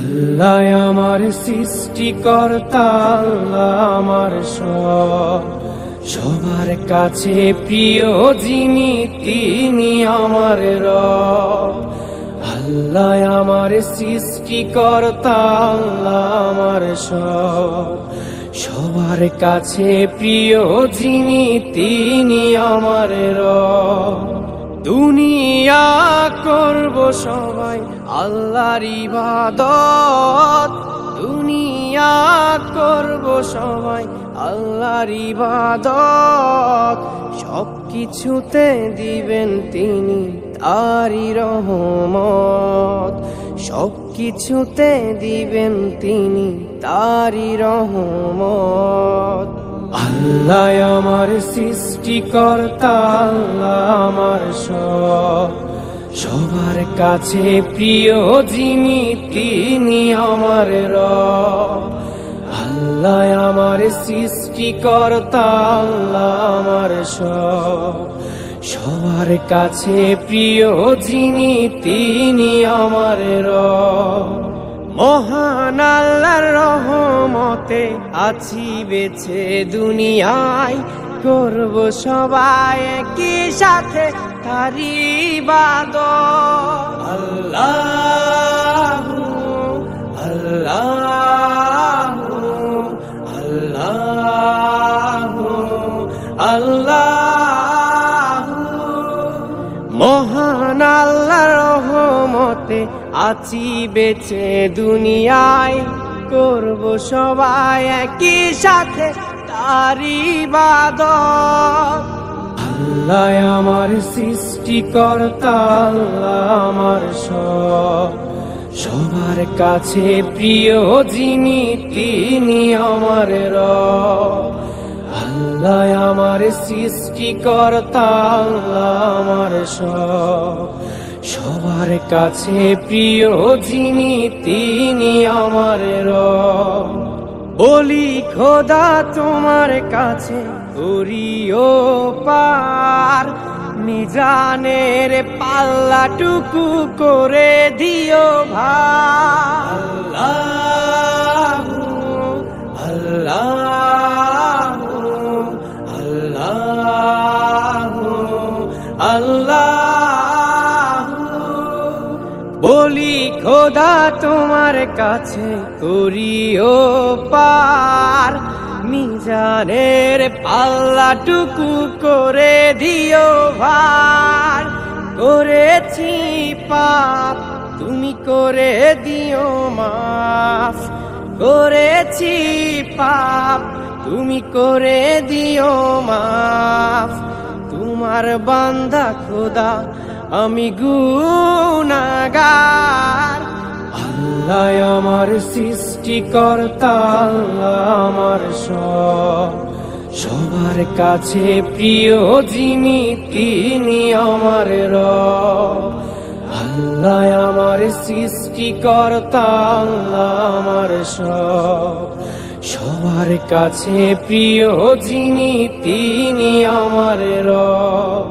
আল্লাহ আমার সৃষ্টিকর্তা, আল্লাহ আমার সবার কাছে প্রিয় যিনি তিনি আমার রব। আল্লাহ আমার সৃষ্টিকর্তা, আল্লাহ আমার সবার কাছে প্রিয় যিনি তিনি আমার রব। দুনিয়া করব সবাই আল্লাহর ইবাদত, দুনিয়া করব সবাই আল্লাহর ইবাদত। সবকিছুতে দিবেন তিনি তারই রহমত, সবকিছুতে দিবেন তিনি তারই রহমত। আল্লাহ আমার সৃষ্টিকর্তা, আল্লাহ আমার সবার কাছে প্রিয় যিনি তিনি আমার রব। আল্লাহ আমার সৃষ্টিকর্তা, আল্লাহ আমার সবার কাছে প্রিয় যিনি তিনি আমার রব। মহান আল্লাহর রহমতে আছি বেঁচে দুনিয়ায়, করব সবাই একই সাথে তারই ইবাদত। আল্লাহু আল্লাহু আল্লাহু আল্লাহু। মহান আল্লাহর রহমতে আছি বেঁচে দুনিয়ায়, করব সবাই একই সাথে তারই ইবাদত। আল্লাহ আমার সৃষ্টিকর্তা, আল্লাহ আমার সবার কাছে প্রিয় যিনি তিনি আমার রব। আল্লাহ আমার সৃষ্টিকর্তা, আল্লাহ আমার সবার কাছে প্রিয় যিনি তিনি আমার রব। বলি খোদা তোমার কাছে করিও পার, মিজানের পাল্লাটুকু করে দিও ভার। আল্লাহু আল্লাহু আল্লাহু আল্লাহু। বলি খোদা তোমার কাছে করিও পার, মিজানের পাল্লাটুকু করে দিও ভার। করেছি পাপ তুমি করে দিও মাফ, করেছি পাপ তুমি করে দিও মাফ। তোমার বান্দা খোদা আমি গুনাহগার। আল্লাহ আমার সৃষ্টিকর্তা, আল্লাহ আমার সবার কাছে প্রিয় যিনি তিনি আমার রব। আল্লাহ আমার সৃষ্টিকর্তা, আল্লাহ আমার সবার কাছে প্রিয় যিনি তিনি আমার রব।